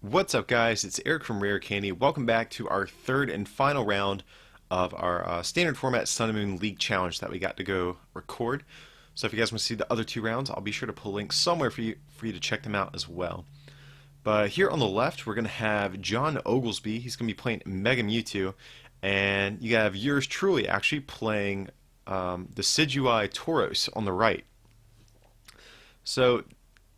What's up, guys? It's Eric from Rare Candy. Welcome back to our third and final round of our standard format Sun and Moon League Challenge that we got to go record. So if you guys want to see the other two rounds, I'll be sure to put links somewhere for you to check them out as well. But here on the left, we're going to have John Oglesby. He's going to be playing Mega Mewtwo, and you have yours truly actually playing the Decidueye Tauros on the right. So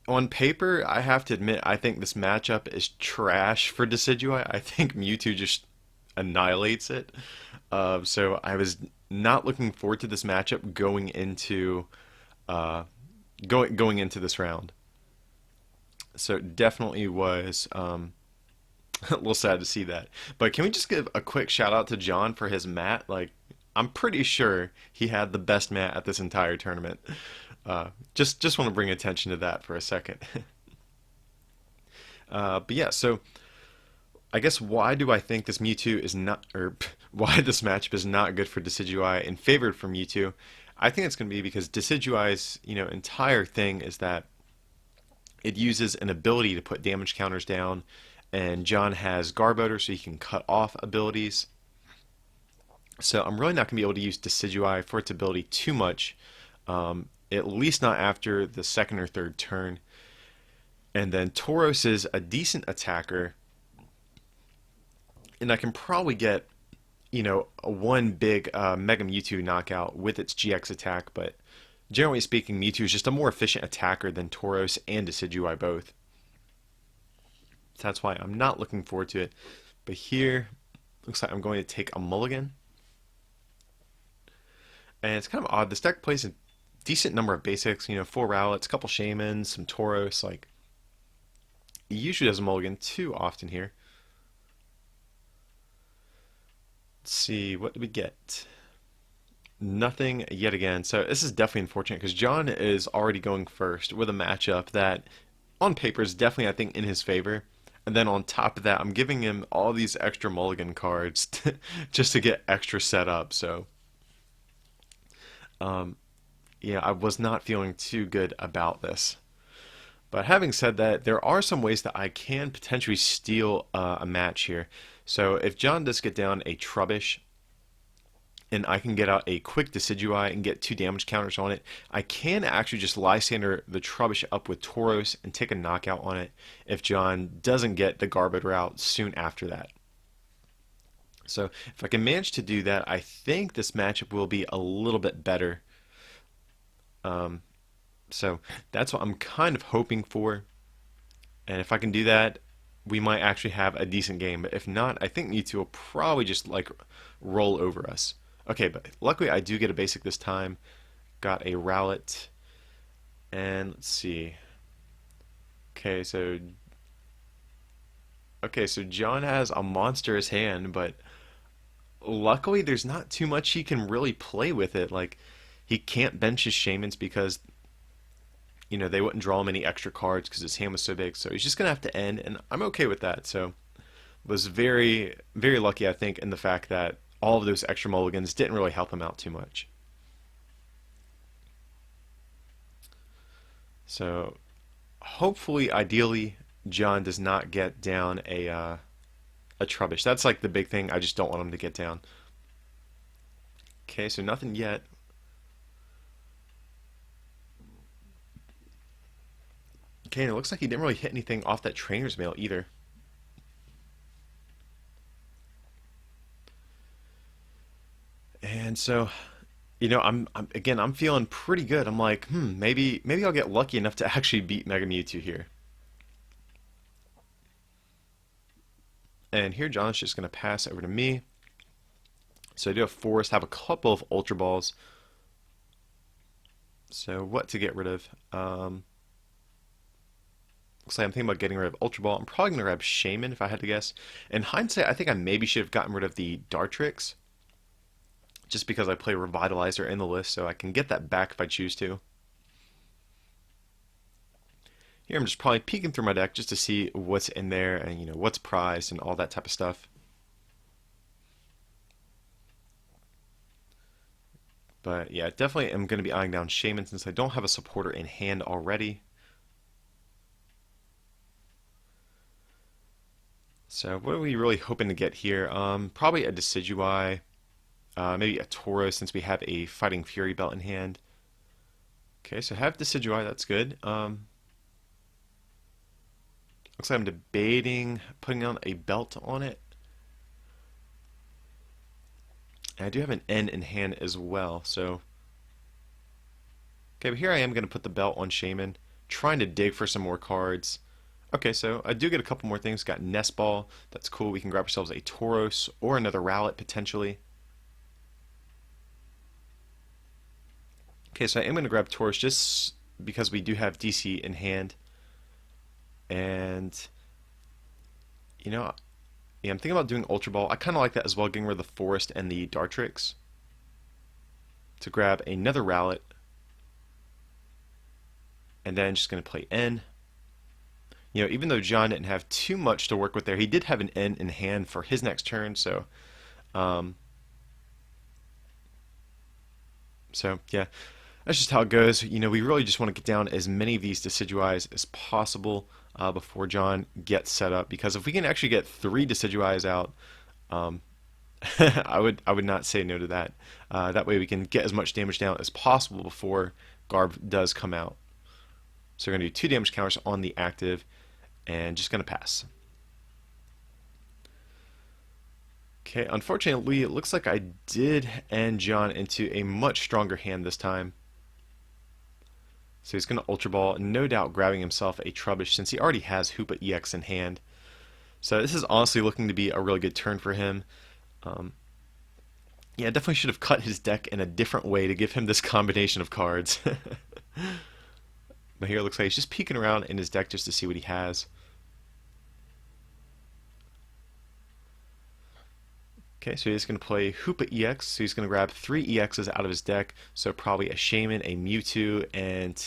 on paper, I have to admit, I think this matchup is trash for Decidueye. I think Mewtwo just annihilates it. So I was not looking forward to this matchup uh, going into this round. So it definitely was a little sad to see that. But can we just give a quick shout out to John for his mat? Like, I'm pretty sure he had the best mat at this entire tournament. Just want to bring attention to that for a second. But yeah, so I guess why do I think this Mewtwo is not, or why this matchup is not good for Decidueye and favored for Mewtwo? I think it's going to be because Decidueye's entire thing is that it uses an ability to put damage counters down, and John has Garbodor, so he can cut off abilities. So I'm really not going to be able to use Decidueye for its ability too much, at least not after the second or third turn. And then Tauros is a decent attacker, and I can probably get, one big Mega Mewtwo knockout with its GX attack, but generally speaking, Mewtwo is just a more efficient attacker than Tauros and Decidueye both. So that's why I'm not looking forward to it. But here, looks like I'm going to take a mulligan. And it's kind of odd. This deck plays a decent number of basics, 4 Rowlets, a couple Shamans, some Tauros. Like, it usually doesn't mulligan too often here. Let's see, what do we get? Nothing yet again. So this is definitely unfortunate because John is already going first with a matchup that on paper is definitely, I think, in his favor. And then on top of that, I'm giving him all these extra mulligan cards just to get extra set up. So, um, yeah, I was not feeling too good about this. But having said that, there are some ways that I can potentially steal a match here. So if John does get down a Trubbish, and I can get out a quick Decidueye and get 2 damage counters on it, I can actually just Lysander the Trubbish up with Tauros and take a knockout on it if John doesn't get the Garbodor out soon after that. So if I can manage to do that, I think this matchup will be a little bit better. Um, so that's what I'm kind of hoping for. And if I can do that, we might actually have a decent game. But if not, I think Mewtwo will probably just like roll over us. Okay, but luckily I do get a basic this time. Got a Rowlet. And let's see. Okay, so John has a monstrous hand, but luckily there's not too much he can really play with it. Like, he can't bench his Shamans because they wouldn't draw him any extra cards because his hand was so big. So he's just gonna have to end, and I'm okay with that. So was very very lucky, I think, in the fact that all of those extra mulligans didn't really help him out too much. So hopefully, ideally, John does not get down a Trubbish. That's like the big thing. I just don't want him to get down. Okay, so nothing yet. Okay, and it looks like he didn't really hit anything off that trainer's mail either. And so, I'm feeling pretty good. I'm like, maybe I'll get lucky enough to actually beat Mega Mewtwo here. And here, John's just gonna pass over to me. So I do have Forest, have a couple of Ultra Balls. So what to get rid of? Looks like I'm thinking about getting rid of Ultra Ball. I'm probably gonna grab Shaman if I had to guess. In hindsight, I think I maybe should have gotten rid of the Dartrix, just because I play Revitalizer in the list, so I can get that back if I choose to. Here I'm just probably peeking through my deck just to see what's in there and what's prized and all that type of stuff. But yeah, definitely am going to be eyeing down Shaman since I don't have a supporter in hand already. So what are we really hoping to get here? Probably a Decidueye, maybe a Tauros since we have a Fighting Fury belt in hand. Okay, so have Decidueye, that's good. Looks like I'm debating putting on a belt on it. And I do have an N in hand as well, so... Okay, but here I am going to put the belt on Shaman, trying to dig for some more cards. Okay, so I do get a couple more things. Got Nest Ball, that's cool. We can grab ourselves a Tauros or another Rowlet potentially. Okay, so I am going to grab Tauros just because we do have DC in hand. And, you know, yeah, I'm thinking about doing Ultra Ball. I kind of like that as well, getting rid of the Forest and the Dartrix. To grab another Rowlet. And then just going to play N. You know, even though John didn't have too much to work with there, he did have an N in hand for his next turn, so... yeah, that's just how it goes. You know, we really just want to get down as many of these Decidueyes as possible before John gets set up, because if we can actually get 3 Decidueyes out, I would not say no to that. That way we can get as much damage down as possible before Garb does come out. So we're going to do 2 damage counters on the active, and just going to pass. Okay, unfortunately, it looks like I did end John into a much stronger hand this time. So he's going to Ultra Ball, no doubt grabbing himself a Trubbish since he already has Hoopa EX in hand. So this is honestly looking to be a really good turn for him. Yeah, definitely should have cut his deck in a different way to give him this combination of cards. But here it looks like he's just peeking around in his deck just to see what he has. Okay, so he's going to play Hoopa EX, so he's going to grab 3 EXs out of his deck, so probably a Shaman, a Mewtwo, and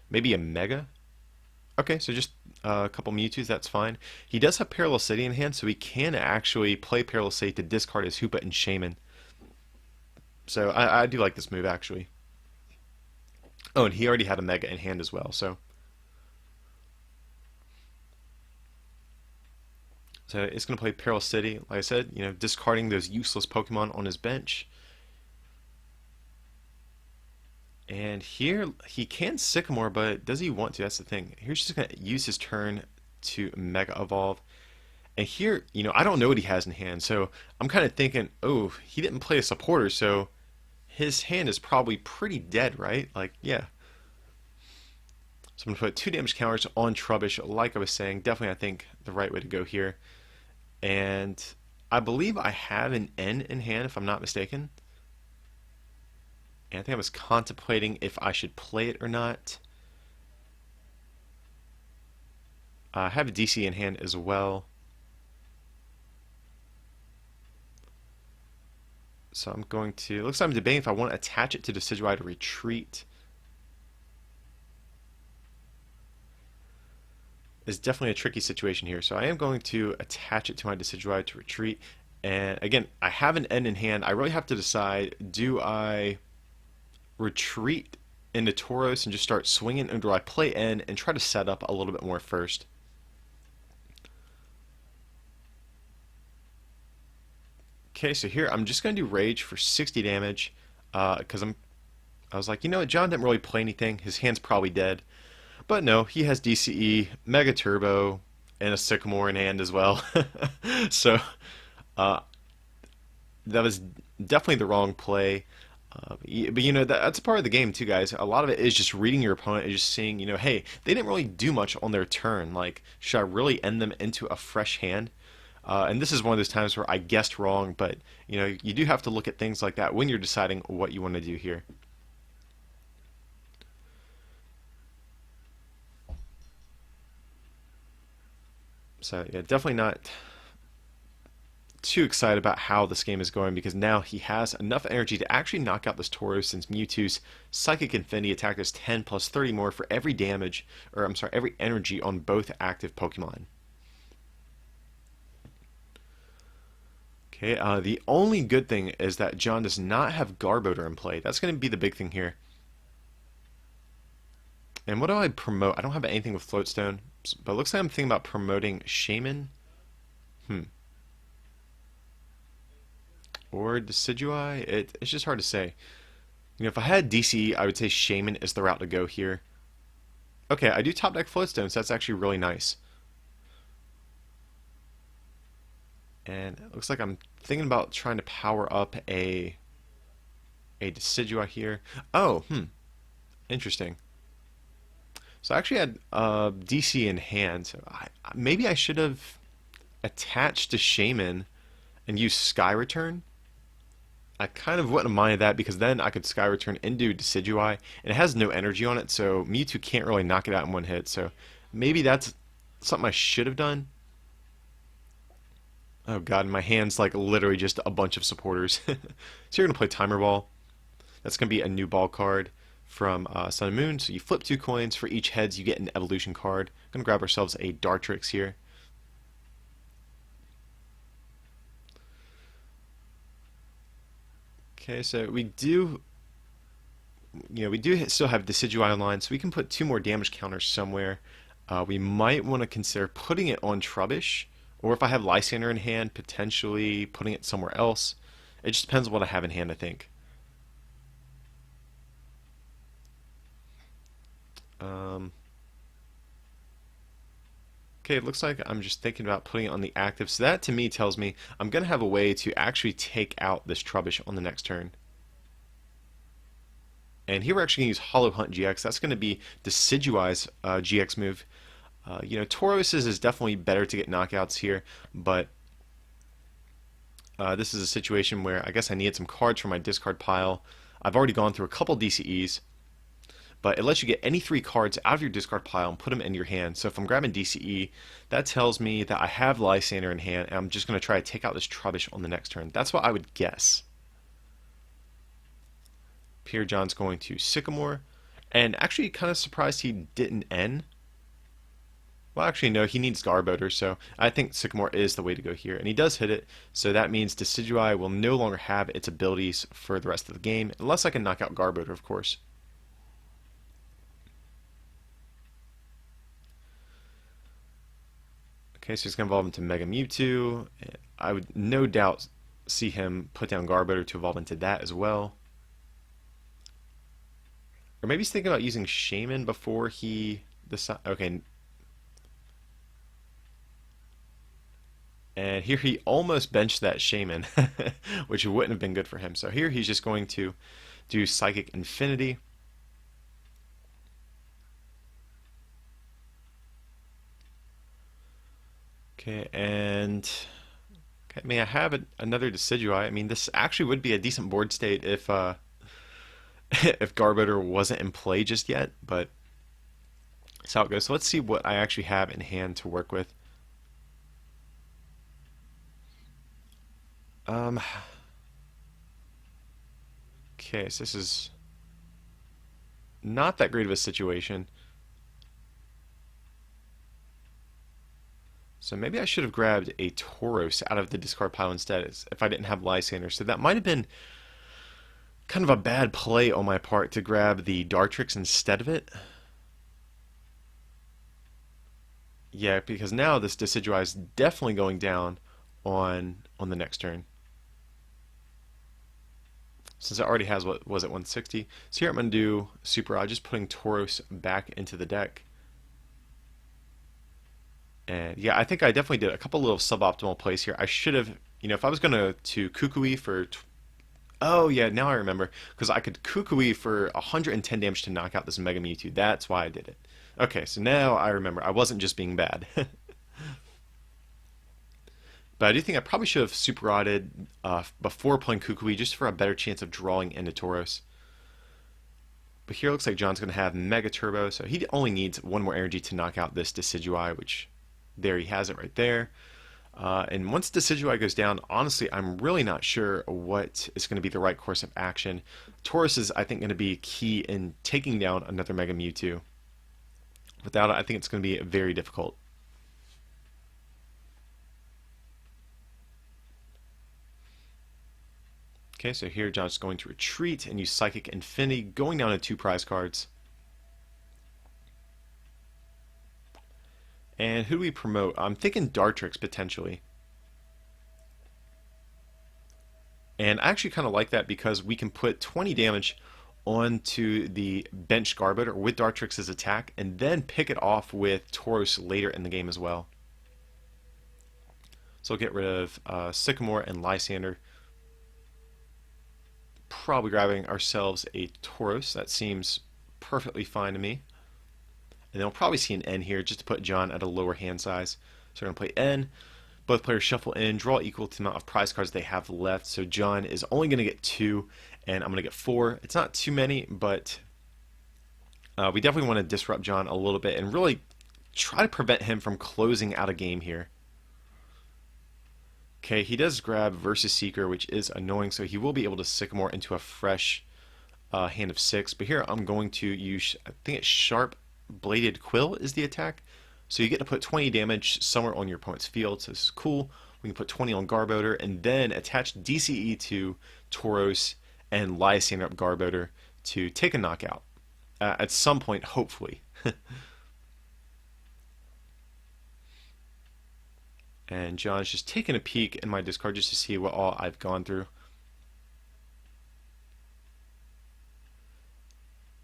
maybe a Mega? Okay, so just a couple Mewtwo's, that's fine. He does have Parallel City in hand, so he can actually play Parallel City to discard his Hoopa and Shaman. So I do like this move, actually. Oh, and he already had a Mega in hand as well, so... So it's going to play Peril City, like I said, you know, discarding those useless Pokemon on his bench. And here, he can Sycamore, but does he want to? That's the thing. Here's just going to use his turn to Mega Evolve. And here, you know, I don't know what he has in hand, so I'm kind of thinking, oh, he didn't play a supporter, so his hand is probably pretty dead, right? Like, yeah. So I'm going to put 2 damage counters on Trubbish, like I was saying. Definitely, I think, the right way to go here. And I believe I have an N in hand, if I'm not mistaken. And I think I was contemplating if I should play it or not. I have a DC in hand as well. So I'm going to... Looks like I'm debating if I want to attach it to Decidueye to retreat. Is definitely a tricky situation here. So I am going to attach it to my Decidueye to retreat. And again, I have an N in hand. I really have to decide, do I retreat into Tauros and just start swinging, or do I play N and try to set up a little bit more first? Okay, so here I'm just going to do Rage for 60 damage because I was like, you know what, John didn't really play anything. His hand's probably dead. But no, he has DCE, Mega Turbo, and a Sycamore in hand as well. So that was definitely the wrong play. But you know, that's a part of the game too, guys. A lot of it is just reading your opponent and just seeing, you know, hey, they didn't really do much on their turn. Like, should I really end them into a fresh hand? And this is one of those times where I guessed wrong, but you know, you do have to look at things like that when you're deciding what you want to do here. So yeah, definitely not too excited about how this game is going, because now he has enough energy to actually knock out this Tauros, since Mewtwo's Psychic Infinity attack is 10 plus 30 more for every damage, or I'm sorry, every energy on both active Pokemon. Okay, the only good thing is that John does not have Garbodor in play. That's going to be the big thing here. And what do I promote? I don't have anything with Floatstone, but it looks like I'm thinking about promoting Shaman. Hmm. Or Decidueye? It's just hard to say. If I had DCE, I would say Shaman is the route to go here. Okay, I do top deck Floatstone, so that's actually really nice. And it looks like I'm thinking about trying to power up a Decidueye here. Oh, interesting. So I actually had DC in hand. So maybe I should have attached to Shaman and used Sky Return. I kind of wouldn't have minded that because then I could Sky Return into Decidueye, and it has no energy on it, so Mewtwo can't really knock it out in one hit. So maybe that's something I should have done. Oh god, my hand's like literally just a bunch of supporters. So you're gonna play Timer Ball. That's gonna be a new ball card from Sun and Moon. So you flip 2 coins for each heads, you get an evolution card. Gonna grab ourselves a Dartrix here. Okay, so we do still have Decidueye online, so we can put 2 more damage counters somewhere. We might want to consider putting it on Trubbish, or if I have Lysander in hand, potentially putting it somewhere else. It just depends on what I have in hand, I think. Um, okay, it looks like I'm just thinking about putting it on the active, so that to me tells me I'm going to have a way to actually take out this Trubbish on the next turn. And here we're actually going to use Hollow Hunt GX. That's going to be Decidueye's GX move. Tauros's is definitely better to get knockouts here, but this is a situation where I guess I needed some cards from my discard pile. I've already gone through a couple DCEs, but it lets you get any 3 cards out of your discard pile and put them in your hand. So if I'm grabbing DCE, that tells me that I have Lysander in hand, and I'm just going to try to take out this Trubbish on the next turn. That's what I would guess. Pierre John's going to Sycamore, and actually kind of surprised he didn't N. Well, actually, no, he needs Garbodor, so I think Sycamore is the way to go here. And he does hit it, so that means Decidueye will no longer have its abilities for the rest of the game, unless I can knock out Garbodor, of course. Okay, so he's going to evolve into Mega Mewtwo. I would no doubt see him put down Garbodor to evolve into that as well. Or maybe he's thinking about using Shaman before he decides. Okay. And here he almost benched that Shaman, which wouldn't have been good for him. So here he's just going to do Psychic Infinity. Okay, and okay, I mean, I have another Decidueye. I mean, this actually would be a decent board state if if Garbodor wasn't in play just yet, but that's how it goes. So let's see what I actually have in hand to work with. Um, okay, so this is not that great of a situation. So maybe I should have grabbed a Tauros out of the discard pile instead if I didn't have Lysander. So that might have been kind of a bad play on my part to grab the Dartrix instead of it. Yeah, because now this Decidueye is definitely going down on the next turn. Since it already has, what was it, 160? So here I'm going to do Super Odd, just putting Tauros back into the deck. And yeah, I think I definitely did a couple little suboptimal plays here. I should have, if I was going to Kukui for... Oh yeah, now I remember. Because I could Kukui for 110 damage to knock out this Mega Mewtwo. That's why I did it. Okay, so now I remember. I wasn't just being bad. But I do think I probably should have Super Odded before playing Kukui just for a better chance of drawing into Tauros. But here it looks like John's going to have Mega Turbo, so he only needs 1 more energy to knock out this Decidueye, which there he has it right there. And once Decidueye goes down, honestly, I'm really not sure what is going to be the right course of action. Tauros is, I think, going to be key in taking down another Mega Mewtwo. Without it, I think it's going to be very difficult. Okay, so here John's going to retreat and use Psychic Infinity, going down to 2 prize cards. And who do we promote? I'm thinking Dartrix potentially. And I actually kind of like that because we can put 20 damage onto the bench Garbodor with Dartrix's attack and then pick it off with Tauros later in the game as well. So we'll get rid of Sycamore and Lysander. Probably grabbing ourselves a Tauros. That seems perfectly fine to me. And then we'll probably see an N here just to put John at a lower hand size. So we're going to play N. Both players shuffle in, draw equal to the amount of prize cards they have left. So John is only going to get 2, and I'm going to get 4. It's not too many, but we definitely want to disrupt John a little bit and really try to prevent him from closing out a game here. Okay, he does grab Versus Seeker, which is annoying, so he will be able to Sycamore into a fresh hand of 6. But here I'm going to use, I think it's Sharp Bladed Quill is the attack. So you get to put 20 damage somewhere on your opponent's field, so this is cool. We can put 20 on Garbodor and then attach DCE to Tauros and Lysander up Garbodor to take a knockout at some point, hopefully. And John's just taking a peek in my discard just to see what all I've gone through.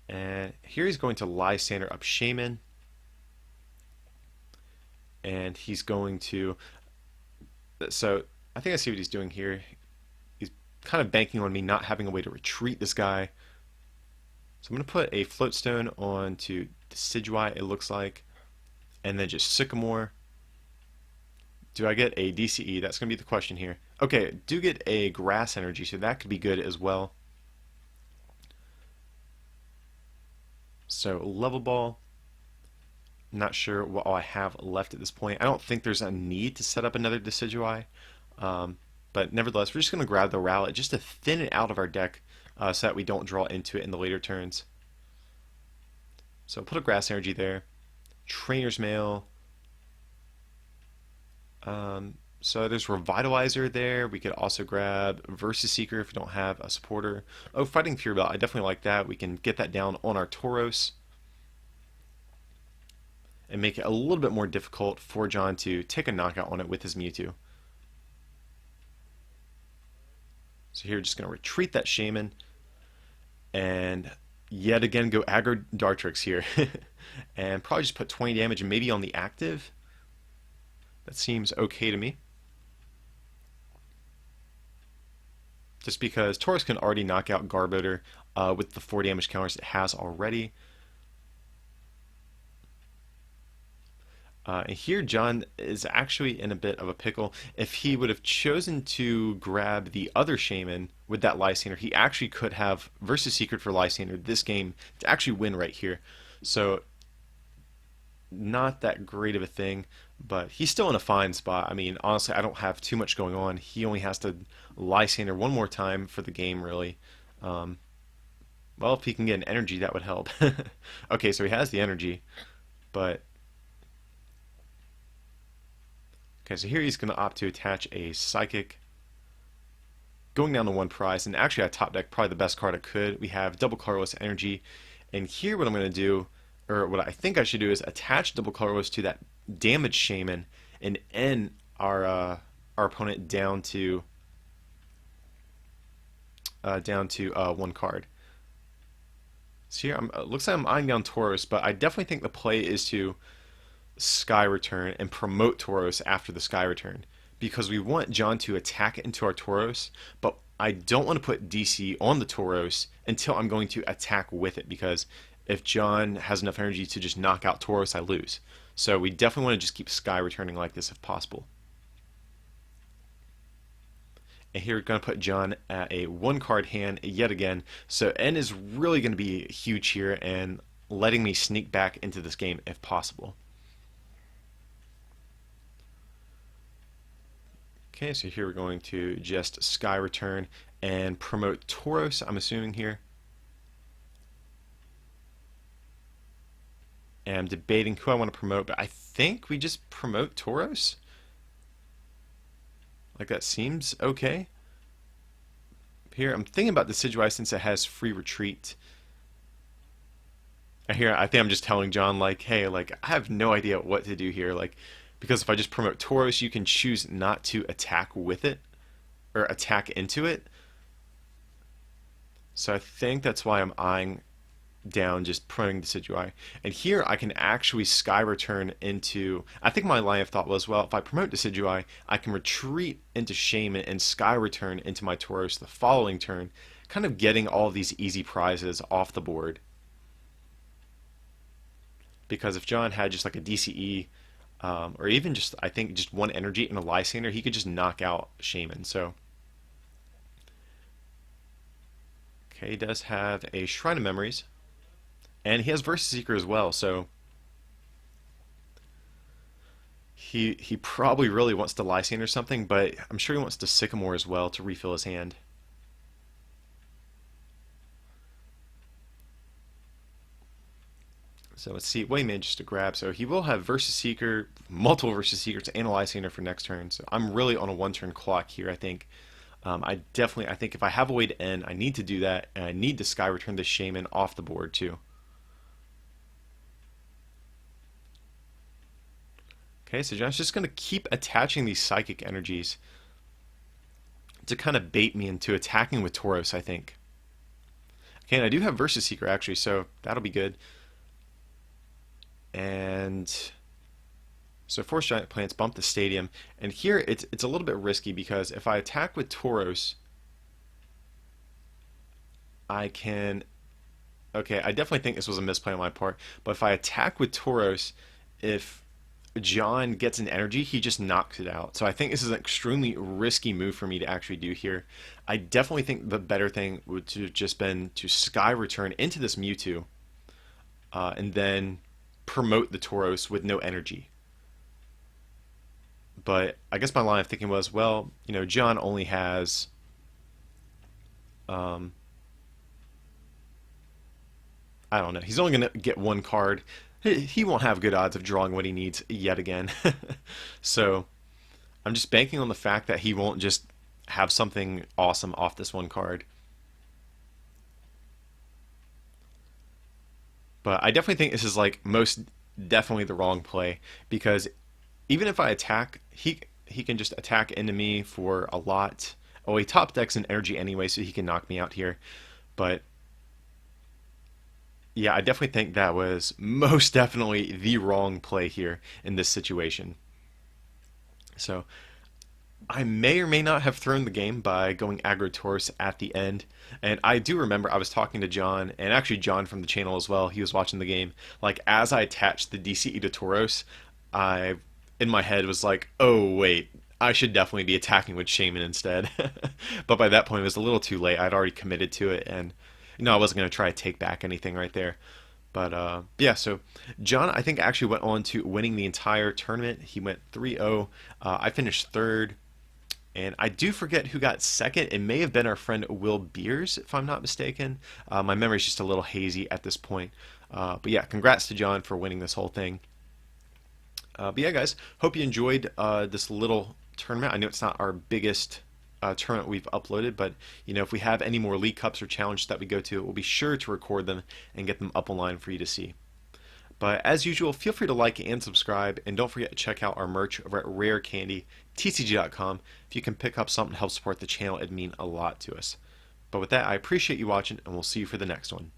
And here he's going to Lysander up Shaman. And he's going to... So, I think I see what he's doing here. He's kind of banking on me not having a way to retreat this guy. So I'm going to put a Floatstone onto Decidueye, it looks like. And then just Sycamore. Do I get a DCE? That's going to be the question here. Okay, do get a Grass Energy, so that could be good as well. So, Level Ball. Not sure what all I have left at this point. I don't think there's a need to set up another Decidueye. But nevertheless, we're just going to grab the Rowlet just to thin it out of our deck so that we don't draw into it in the later turns. So put a Grass Energy there. Trainer's Mail. So there's Revitalizer there. We could also grab Versus Seeker if we don't have a supporter. Oh, Fighting Fury Belt. I definitely like that. We can get that down on our Tauros and make it a little bit more difficult for John to take a knockout on it with his Mewtwo. So here, just going to retreat that Shaman, and yet again go aggro Dartrix here, and probably just put 20 damage maybe on the active. That seems okay to me. Just because Tauros can already knock out Garbodor with the 4 damage counters it has already. And here John is actually in a bit of a pickle. If he would have chosen to grab the other Shaman with that Lysander, he actually could have Versus Secret for Lysander this game to actually win right here. So not that great of a thing, but he's still in a fine spot. I mean, honestly, I don't have too much going on. He only has to Lysander one more time for the game, really. Well, if he can get an energy, that would help. Okay, so he has the energy, but... Okay, so here he's going to opt to attach a Psychic, going down to 1 prize, and actually at top deck, probably the best card I could. We have double colorless energy, and here what I'm going to do, or what I think I should do, is attach double colorless to that damage Shaman and end our opponent down to 1 card. So here, looks like I'm eyeing down Tauros, but I definitely think the play is to Sky Return and promote Tauros after the Sky Return, because we want John to attack into our Tauros, but I don't want to put DC on the Tauros until I'm going to attack with it, because if John has enough energy to just knock out Tauros, I lose. So we definitely want to just keep Sky Returning like this if possible. And here we're going to put John at a 1 card hand yet again, so N is really going to be huge here and letting me sneak back into this game if possible. Okay, so here we're going to just Sky Return and promote Tauros, I'm assuming here. And I'm debating who I want to promote, but I think we just promote Tauros. Like, that seems okay. Here, I'm thinking about Decidueye since it has free retreat. Here, I think I'm just telling John, like, hey, like, I have no idea what to do here. Like, because if I just promote Tauros, you can choose not to attack with it, or attack into it. So I think that's why I'm eyeing down just promoting Decidueye. And here I can actually Sky Return into... I think my line of thought was, well, if I promote Decidueye, I can retreat into Shaman and Sky Return into my Tauros the following turn, kind of getting all of these easy prizes off the board. Because if John had just like a DCE, or even just, I think, just one energy and a Lysander, he could just knock out Shaman. So, okay, he does have a Shrine of Memories. And he has Versus Seeker as well, so he probably really wants to Lysander or something, but I'm sure he wants to Sycamore as well to refill his hand. So let's see what he manages to grab. So he will have Versus Seeker, multiple Versus Seekers, and a Lysander for next turn. So I'm really on a one-turn clock here, I think. I think if I have a way to end, I need to do that, and I need to Sky Return this Shaman off the board too. Okay, so John's just going to keep attaching these psychic energies to kind of bait me into attacking with Tauros, I think. Okay, and I do have Versus Seeker actually, so that'll be good. And so Force Giant Plants bump the Stadium, and here it's a little bit risky because if I attack with Tauros, I can... Okay, I definitely think this was a misplay on my part, but if I attack with Tauros, if John gets an energy, he just knocks it out. So I think this is an extremely risky move for me to actually do here. I definitely think the better thing would have just been to Sky Return into this Mewtwo, and then promote the Tauros with no energy. But I guess my line of thinking was, well, you know, John only has... I don't know. He's only going to get one card. He won't have good odds of drawing what he needs yet again. So I'm just banking on the fact that he won't just have something awesome off this one card. But I definitely think this is like most definitely the wrong play, because even if I attack, he can just attack into me for a lot. Oh, he top decks an energy anyway, so he can knock me out here. But yeah, I definitely think that was most definitely the wrong play here in this situation. So I may or may not have thrown the game by going aggro Tauros at the end. And I do remember I was talking to John, and actually John from the channel as well, he was watching the game. Like, as I attached the DCE to Tauros, I, in my head, was like, oh, wait, I should definitely be attacking with Shaman instead. But by that point, it was a little too late. I'd already committed to it, and I wasn't going to try to take back anything right there. But yeah, so John, I think, actually went on to winning the entire tournament. He went 3-0. I finished third. And I do forget who got second. It may have been our friend Will Beers, if I'm not mistaken. My memory's just a little hazy at this point. But yeah, congrats to John for winning this whole thing. But yeah, guys, hope you enjoyed this little tournament. I know it's not our biggest tournament we've uploaded, but if we have any more League Cups or challenges that we go to, we'll be sure to record them and get them up online for you to see. But as usual, feel free to like and subscribe, and don't forget to check out our merch over at rarecandytcg.com. If you can pick up something to help support the channel, it'd mean a lot to us. But with that, I appreciate you watching, and we'll see you for the next one.